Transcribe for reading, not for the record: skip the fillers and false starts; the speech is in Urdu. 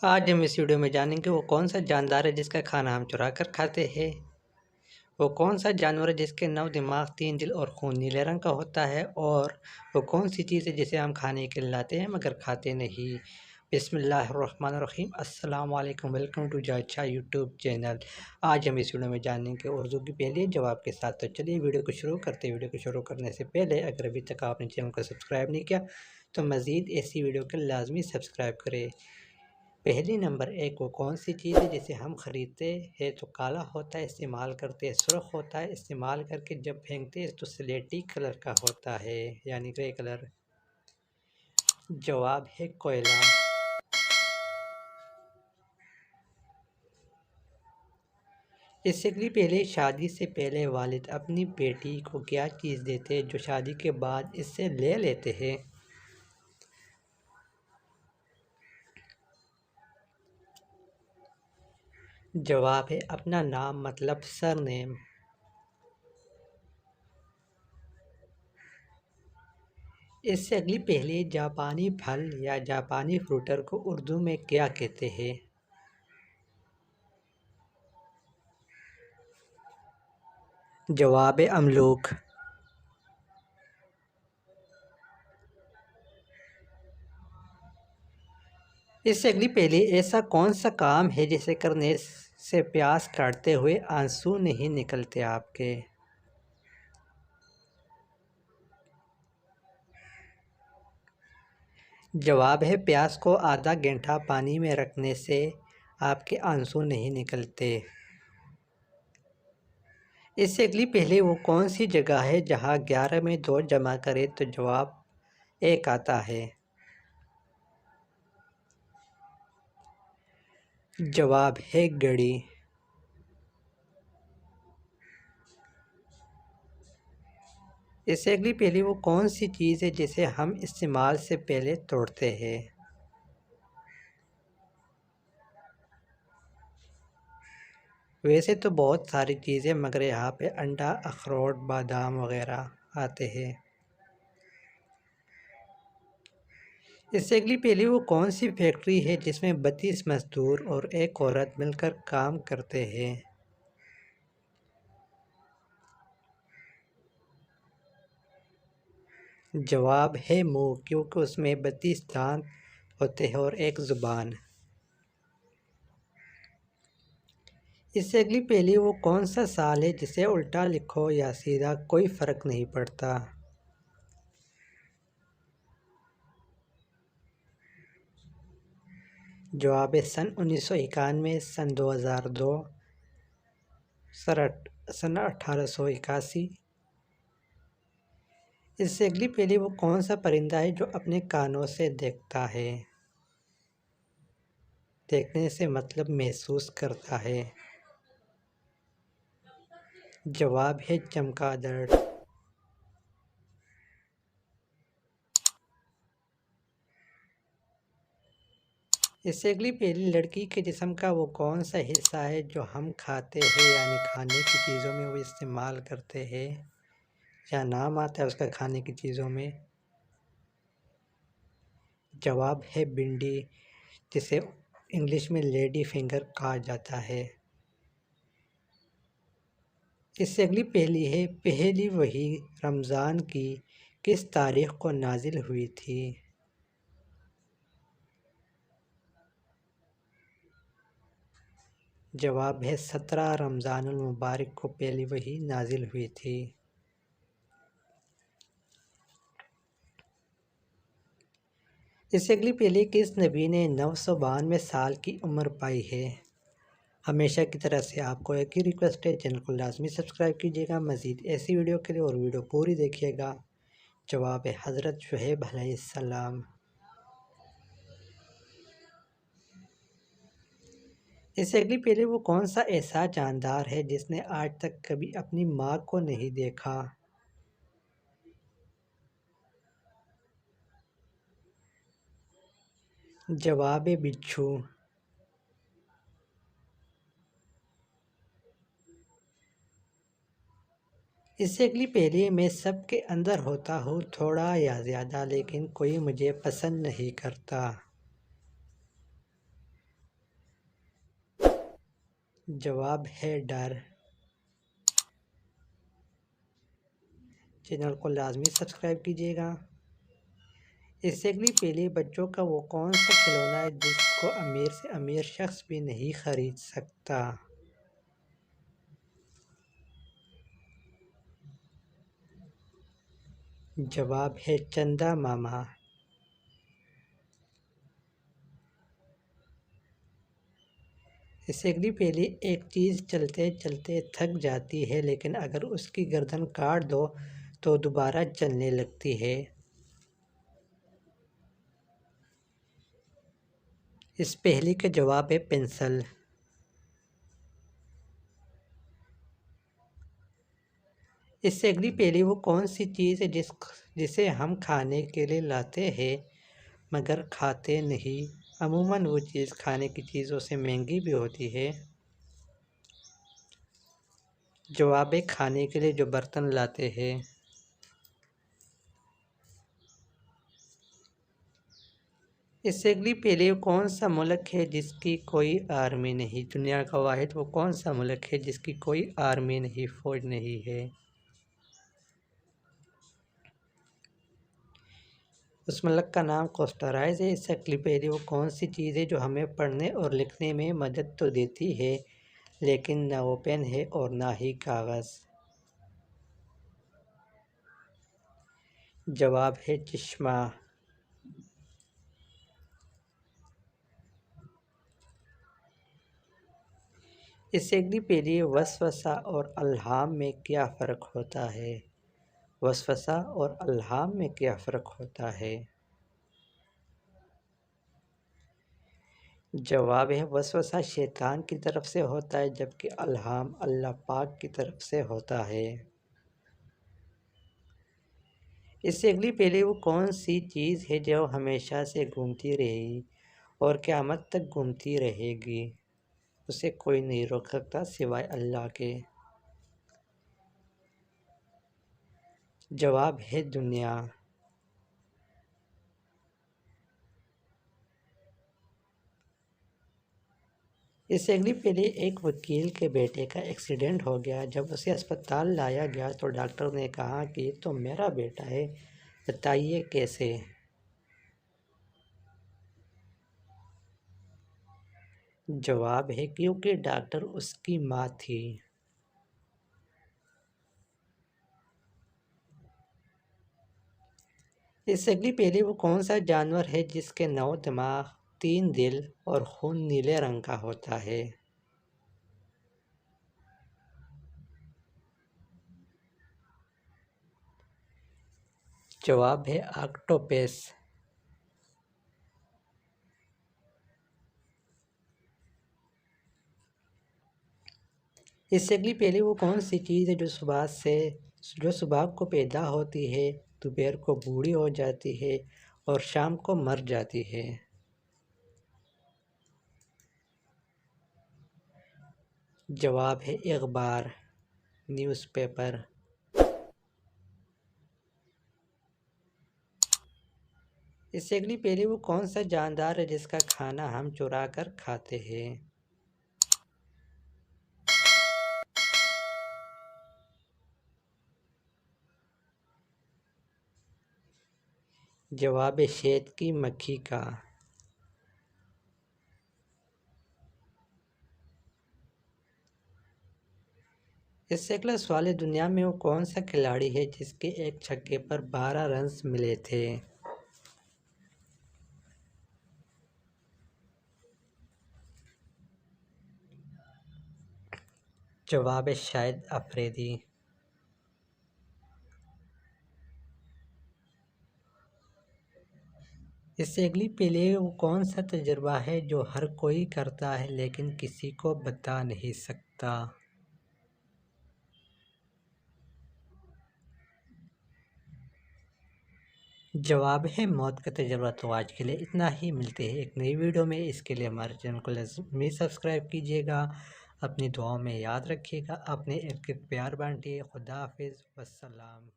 آج ہم اس ویڈیو میں جانیں گے وہ کون سا جاندار ہے جس کا کھانا ہم چرا کر کھاتے ہیں۔ وہ کون سا جانور ہے جس کے 9 دماغ 3 دل اور خون نیلے رنگ کا ہوتا ہے، اور وہ کون سی چیز ہے جسے ہم کھانے کے لیے لاتے ہیں مگر کھاتے نہیں۔ بسم اللہ الرحمن الرحیم۔ السلام علیکم، ویلکم ٹو جاچا یوٹیوب چینل۔ آج ہم اس ویڈیو میں جانیں گے اردو کی پہلی جواب کے ساتھ۔ تو چلیے ویڈیو کو شروع کرتے ہیں۔ ویڈیو کو شروع کرنے سے پہلے اگر ابھی تک آپ نے چینل کو سبسکرائب نہیں کیا تو مزید ایسی ویڈیو کے لازمی سبسکرائب کریں۔ پہلی نمبر 1، وہ کون سی چیز ہے جسے ہم خریدتے ہیں تو کالا ہوتا ہے، استعمال کرتے ہیں سرخ ہوتا ہے، استعمال کر کے جب پھینکتے ہیں تو سلیٹی کلر کا ہوتا ہے یعنی گرے کلر۔ جواب ہے کوئلہ۔ اس سے پہلے شادی سے پہلے والد اپنی بیٹی کو کیا چیز دیتے ہیں جو شادی کے بعد اس سے لے لیتے ہیں؟ جواب ہے اپنا نام، مطلب سر نیم۔ اس سے پہلے جاپانی پھل یا جاپانی فروٹر کو اردو میں کیا کہتے ہیں؟ جواب ہے املوک۔ اس سے پہلے ایسا کون سا کام ہے جسے کرنے سے پیاس کاٹتے ہوئے آنسو نہیں نکلتے آپ کے؟ جواب ہے پیاس کو آدھا گھنٹہ پانی میں رکھنے سے آپ کے آنسو نہیں نکلتے۔ اس سے پہلے وہ کون سی جگہ ہے جہاں 11 میں 2 جمع کرے تو جواب 1 آتا ہے؟ جواب ہے گھڑی۔ اس سے پہلے وہ کون سی چیز ہے جسے ہم استعمال سے پہلے توڑتے ہیں؟ ویسے تو بہت ساری چیزیں مگر یہاں پہ انڈا، اخروٹ، بادام وغیرہ آتے ہیں۔ اس سے پہلے وہ کون سی فیکٹری ہے جس میں 32 مزدور اور 1 عورت مل کر کام کرتے ہیں؟ جواب ہے منہ، کیونکہ اس میں 32 دانت ہوتے ہیں اور 1 زبان۔ اس سے پہلے وہ کون سا سال ہے جسے الٹا لکھو یا سیدھا کوئی فرق نہیں پڑتا؟ جواب ہے سن 1991، سن 2002، سن 1881۔ اس سے پہلے وہ کون سا پرندہ ہے جو اپنے کانوں سے دیکھتا ہے؟ دیکھنے سے مطلب محسوس کرتا ہے۔ جواب ہے چمگادڑ۔ اس سے پہلے لڑکی کے جسم کا وہ کون سا حصہ ہے جو ہم کھاتے ہیں یعنی کھانے کی چیزوں میں وہ استعمال کرتے ہیں یا نام آتا ہے اس کا کھانے کی چیزوں میں؟ جواب ہے بھنڈی، جسے انگلش میں لیڈی فنگر کہا جاتا ہے۔ اس سے پہلی وحی رمضان کی کس تاریخ کو نازل ہوئی تھی؟ جواب ہے 17 رمضان المبارک کو پہلی وحی نازل ہوئی تھی۔ اس سے پہلے کس نبی نے 992 سال کی عمر پائی ہے؟ ہمیشہ کی طرح سے آپ کو ایک ہی ریکویسٹ ہے، چینل کو لازمی سبسکرائب کیجیے گا مزید ایسی ویڈیو کے لیے، اور ویڈیو پوری دیکھیے گا۔ جواب ہے حضرت شعیب علیہ السلام۔ اس سے پہلے وہ کون سا ایسا جاندار ہے جس نے آج تک کبھی اپنی ماں کو نہیں دیکھا؟ جواب ہے بچھو۔ اس سے پہلے میں سب کے اندر ہوتا ہوں تھوڑا یا زیادہ، لیکن کوئی مجھے پسند نہیں کرتا۔ جواب ہے ڈر۔ چینل کو لازمی سبسکرائب کیجیے گا۔ اس سے اگلی پہلی بچوں کا وہ کون سا کھلونا ہے جس کو امیر سے امیر شخص بھی نہیں خرید سکتا؟ جواب ہے چندا ماما۔ اس سے اگلی پہلی ایک چیز چلتے چلتے تھک جاتی ہے لیکن اگر اس کی گردن کاٹ دو تو دوبارہ چلنے لگتی ہے۔ اس پہلی کا جواب ہے پنسل۔ اس سے اگلی پہلی وہ کون سی چیز ہے جسے ہم کھانے کے لیے لاتے ہیں مگر کھاتے نہیں؟ عموماً وہ چیز کھانے کی چیزوں سے مہنگی بھی ہوتی ہے۔ جواب ہے کھانے کے لیے جو برتن لاتے ہیں۔ اس سے اگلی پہلی وہ کون سا ملک ہے جس کی کوئی آرمی نہیں؟ دنیا کا واحد وہ کون سا ملک ہے جس کی کوئی آرمی نہیں، فوج نہیں ہے؟ اس ملک کا نام کوسٹارائز ہے۔ اس سے اگلی پہلی وہ کون سی چیز ہے جو ہمیں پڑھنے اور لکھنے میں مدد تو دیتی ہے لیکن نہ وہ پین ہے اور نہ ہی کاغذ؟ جواب ہے چشمہ۔ اس سے اگلی پہلی وسوسہ اور الہام میں کیا فرق ہوتا ہے؟ وسوسہ اور الہام میں کیا فرق ہوتا ہے؟ جواب ہے وسوسہ شیطان کی طرف سے ہوتا ہے جبکہ الہام اللہ پاک کی طرف سے ہوتا ہے۔ اس سے اگلی پہلی وہ کون سی چیز ہے جو ہمیشہ سے گھومتی رہی اور قیامت تک گھومتی رہے گی؟ اسے کوئی نہیں روک سکتا سوائے اللہ کے۔ جواب ہے دنیا۔ اس سے اگلی پہلی ایک وکیل کے بیٹے کا ایکسیڈنٹ ہو گیا۔ جب اسے اسپتال لایا گیا تو ڈاکٹر نے کہا کہ یہ تو میرا بیٹا ہے، بتائیے کیسے؟ جواب ہے کیونکہ ڈاکٹر اس کی ماں تھی۔ اس سے اگلی پہلی وہ کون سا جانور ہے جس کے 9 دماغ، 3 دل اور خون نیلے رنگ کا ہوتا ہے؟ جواب ہے آکٹوپس۔ اس سے اگلی پہلی وہ کون سی چیز ہے جو صبح کو پیدا ہوتی ہے، دوپہر کو بوڑھی ہو جاتی ہے اور شام کو مر جاتی ہے؟ جواب ہے اخبار، نیوز پیپر۔ اس سے اگلی پہلی وہ کون سا جاندار ہے جس کا کھانا ہم چرا کر کھاتے ہیں؟ جواب ہے شہد کی مکھی کا۔ اس سے اگلا سوال ہے دنیا میں وہ کون سا کھلاڑی ہے جس کے ایک چھکے پر 12 رنز ملے تھے؟ جواب ہے شاہد افریدی۔ اس سے اگلی پہلے وہ کون سا تجربہ ہے جو ہر کوئی کرتا ہے لیکن کسی کو بتا نہیں سکتا؟ جواب ہے موت کا تجربہ۔ تو آج کے لیے اتنا ہی، ملتے ہیں ایک نئی ویڈیو میں۔ اس کے لیے ہمارے چینل کو لازمی سبسکرائب کیجیے گا، اپنی دعاؤں میں یاد رکھیے گا، اپنے ارد گرد پیار بانٹیے۔ خدا حافظ، والسلام۔